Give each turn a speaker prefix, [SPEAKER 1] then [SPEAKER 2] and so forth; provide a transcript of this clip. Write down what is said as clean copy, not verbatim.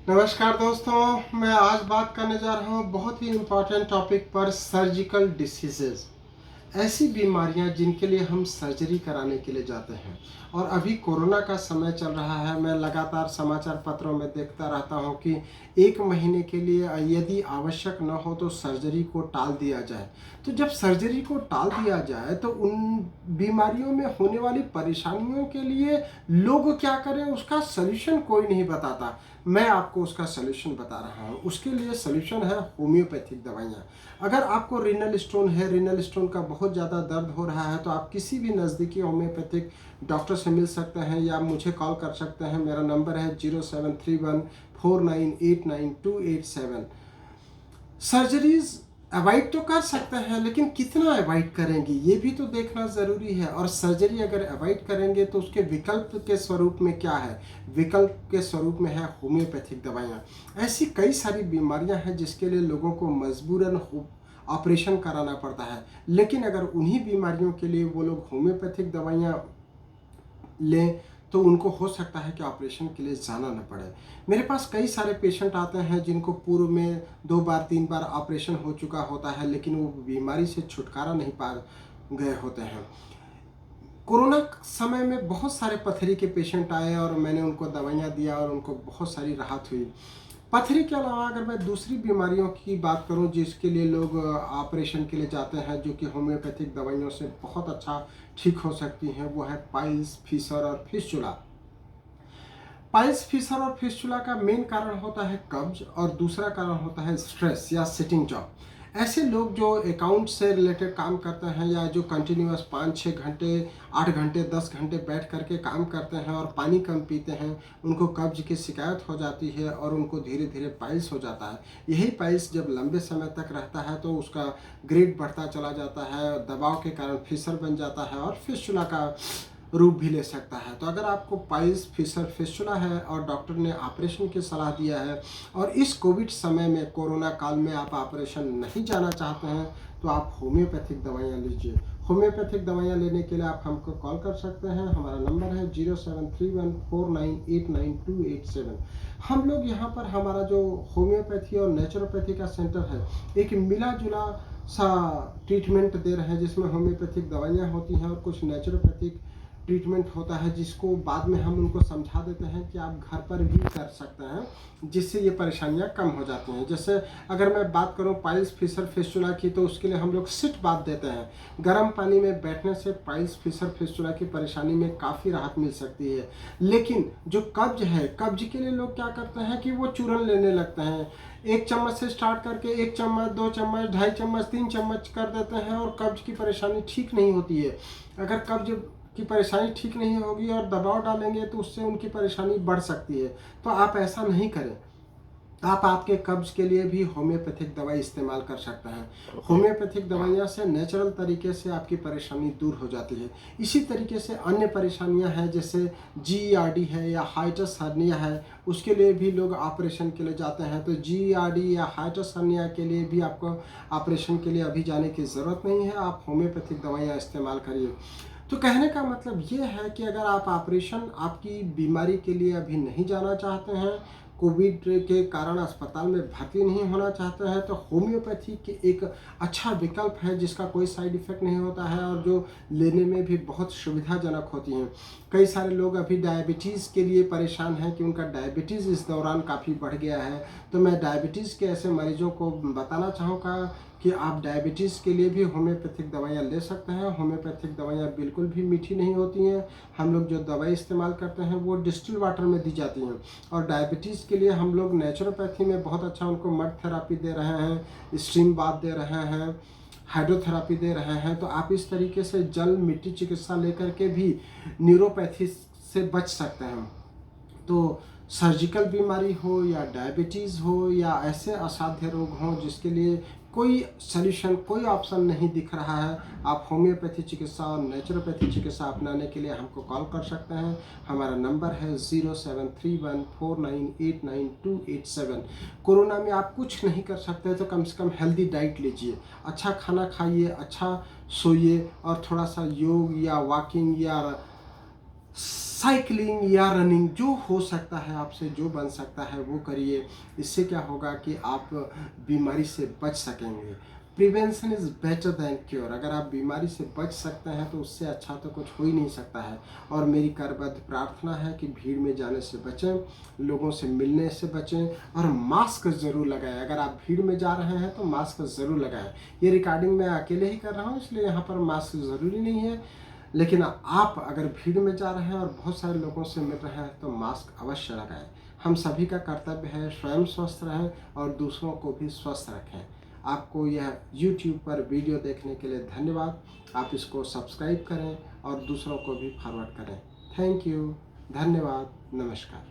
[SPEAKER 1] नमस्कार दोस्तों, मैं आज बात करने जा रहा हूँ बहुत ही इम्पोर्टेंट टॉपिक पर सर्जिकल डिसीजेज। ऐसी बीमारियां जिनके लिए हम सर्जरी कराने के लिए जाते हैं। और अभी कोरोना का समय चल रहा है। मैं लगातार समाचार पत्रों में देखता रहता हूं कि 1 महीने के लिए यदि आवश्यक न हो तो सर्जरी को टाल दिया जाए। तो जब सर्जरी को टाल दिया जाए तो उन बीमारियों में होने वाली परेशानियों के लिए लोग क्या करें, उसका सलूशन कोई नहीं बताता। मैं आपको उसका सलूशन बता रहा हूँ। उसके लिए सलूशन है होम्योपैथिक दवाइयाँ। अगर आपको रीनल स्टोन है, रीनल स्टोन का बहुत ज़्यादा दर्द हो रहा है, तो आप किसी भी नज़दीकी होम्योपैथिक डॉक्टर से मिल सकते हैं या मुझे कॉल कर सकते हैं। मेरा नंबर है 0731498928 सर्जरीज अवॉइड तो कर सकते हैं, लेकिन कितना अवॉइड करेंगे ये भी तो देखना ज़रूरी है। और सर्जरी अगर अवॉइड करेंगे तो उसके विकल्प के स्वरूप में क्या है? विकल्प के स्वरूप में है होम्योपैथिक दवाइयाँ। ऐसी कई सारी बीमारियां हैं जिसके लिए लोगों को मजबूरन ऑपरेशन कराना पड़ता है, लेकिन अगर उन्हीं बीमारियों के लिए वो लोग होम्योपैथिक दवाइयाँ लें तो उनको हो सकता है कि ऑपरेशन के लिए जाना न पड़े। मेरे पास कई सारे पेशेंट आते हैं जिनको पूर्व में 2 बार 3 बार ऑपरेशन हो चुका होता है, लेकिन वो बीमारी से छुटकारा नहीं पा गए होते हैं। कोरोना समय में बहुत सारे पथरी के पेशेंट आए और मैंने उनको दवाइयाँ दिया और उनको बहुत सारी राहत हुई। पथरी के अलावा अगर मैं दूसरी बीमारियों की बात करूं जिसके लिए लोग ऑपरेशन के लिए जाते हैं, जो कि होम्योपैथिक दवाइयों से बहुत अच्छा ठीक हो सकती हैं, वो है पाइल्स, फीसर और फिस्चुला। पाइल्स, फिशर और फिस्टुला का मेन कारण होता है कब्ज और दूसरा कारण होता है स्ट्रेस या सिटिंग जॉब। ऐसे लोग जो अकाउंट से रिलेटेड काम करते हैं या जो कंटिन्यूअस 5-6 घंटे, 8 घंटे, 10 घंटे बैठ करके काम करते हैं और पानी कम पीते हैं, उनको कब्ज की शिकायत हो जाती है और उनको धीरे धीरे पाइल्स हो जाता है। यही पाइल्स जब लंबे समय तक रहता है तो उसका ग्रेड बढ़ता चला जाता है, दबाव के कारण फिशर बन जाता है और फिस्टुला का रूप भी ले सकता है। तो अगर आपको पाइल्स, फिशर, फिस्टुला है और डॉक्टर ने ऑपरेशन की सलाह दिया है और इस कोविड समय में, कोरोना काल में आप ऑपरेशन नहीं जाना चाहते हैं, तो आप होम्योपैथिक दवाइयाँ लीजिए। होम्योपैथिक दवाइयाँ लेने के लिए आप हमको कॉल कर सकते हैं। हमारा नंबर है 0731498928 हम लोग यहाँ पर, हमारा जो होम्योपैथी और नेचुरोपैथी का सेंटर है, एक मिला जुला सा ट्रीटमेंट दे रहे हैं, जिसमें होम्योपैथिक दवाइयाँ होती हैं और कुछ नेचुरोपैथिक ट्रीटमेंट होता है, जिसको बाद में हम उनको समझा देते हैं कि आप घर पर भी कर सकते हैं, जिससे ये परेशानियां कम हो जाती हैं। जैसे अगर मैं बात करूं पाइल्स, फिशर, फिस्टुला की, तो उसके लिए हम लोग सिट बाथ देते हैं। गर्म पानी में बैठने से पाइल्स, फिशर, फिस्टुला की परेशानी में काफ़ी राहत मिल सकती है। लेकिन जो कब्ज है, कब्ज के लिए लोग क्या करते हैं कि वो चूरन लेने लगते हैं। 1 चम्मच से स्टार्ट करके 1 चम्मच, 2 चम्मच, 2.5 चम्मच, 3 चम्मच कर देते हैं और कब्ज की परेशानी ठीक नहीं होती है। अगर कब्ज की परेशानी ठीक नहीं होगी और दबाव डालेंगे तो उससे उनकी परेशानी बढ़ सकती है। तो आप ऐसा नहीं करें। आप आपके कब्ज के लिए भी होम्योपैथिक दवाई इस्तेमाल कर सकते हैं। होम्योपैथिक दवाइयाँ से नेचुरल तरीके से आपकी परेशानी दूर हो जाती है। इसी तरीके से अन्य परेशानियाँ हैं, जैसे GERD है या हाइटस हर्निया है, उसके लिए भी लोग ऑपरेशन के लिए जाते हैं। तो GERD या हाइटस हर्निया के लिए भी आपको ऑपरेशन के लिए अभी जाने की ज़रूरत नहीं है, आप होम्योपैथिक दवाइयाँ इस्तेमाल करिए। तो कहने का मतलब ये है कि अगर आप ऑपरेशन आपकी बीमारी के लिए अभी नहीं जाना चाहते हैं, कोविड के कारण अस्पताल में भर्ती नहीं होना चाहते हैं, तो होम्योपैथी के एक अच्छा विकल्प है जिसका कोई साइड इफ़ेक्ट नहीं होता है और जो लेने में भी बहुत सुविधाजनक होती हैं। कई सारे लोग अभी डायबिटीज़ के लिए परेशान हैं कि उनका डायबिटीज़ इस दौरान काफ़ी बढ़ गया है। तो मैं डायबिटीज़ के ऐसे मरीजों को बताना चाहूँगा कि आप डायबिटीज़ के लिए भी होम्योपैथिक दवाइयाँ ले सकते हैं। होम्योपैथिक दवाइयाँ बिल्कुल भी मीठी नहीं होती हैं। हम लोग जो दवाई इस्तेमाल करते हैं वो डिस्टिल वाटर में दी जाती हैं। और डायबिटीज़ के लिए हम लोग नेचुरोपैथी में बहुत अच्छा उनको मड थेरापी दे रहे हैं, स्टीम बाथ दे रहे हैं, हाइड्रोथेरापी दे रहे हैं। तो आप इस तरीके से जल मिट्टी चिकित्सा लेकर के भी न्यूरोपैथी से बच सकते हैं। तो सर्जिकल बीमारी हो या डायबिटीज़ हो या ऐसे असाध्य रोग हों जिसके लिए कोई सल्यूशन, कोई ऑप्शन नहीं दिख रहा है, आप होम्योपैथी चिकित्सा और नेचुरोपैथी चिकित्सा अपनाने के लिए हमको कॉल कर सकते हैं। हमारा नंबर है 0731498928 कोरोना में आप कुछ नहीं कर सकते तो कम से कम हेल्दी डाइट लीजिए, अच्छा खाना खाइए, अच्छा सोइए और थोड़ा सा योग या वॉकिंग या साइकिलिंग या रनिंग जो हो सकता है, आपसे जो बन सकता है वो करिए। इससे क्या होगा कि आप बीमारी से बच सकेंगे। Prevention is better than cure. अगर आप बीमारी से बच सकते हैं तो उससे अच्छा तो कुछ हो ही नहीं सकता है। और मेरी करबद्ध प्रार्थना है कि भीड़ में जाने से बचें, लोगों से मिलने से बचें और मास्क ज़रूर लगाएं। अगर आप भीड़ में जा रहे हैं तो मास्क ज़रूर लगाएं। ये रिकॉर्डिंग मैं अकेले ही कर रहा हूँ, इसलिए यहाँ पर मास्क ज़रूरी नहीं है, लेकिन आप अगर भीड़ में जा रहे हैं और बहुत सारे लोगों से मिल रहे हैं तो मास्क अवश्य लगाएं। हम सभी का कर्तव्य है स्वयं स्वस्थ रहें और दूसरों को भी स्वस्थ रखें। आपको यह YouTube पर वीडियो देखने के लिए धन्यवाद। आप इसको सब्सक्राइब करें और दूसरों को भी फॉरवर्ड करें। थैंक यू, धन्यवाद, नमस्कार।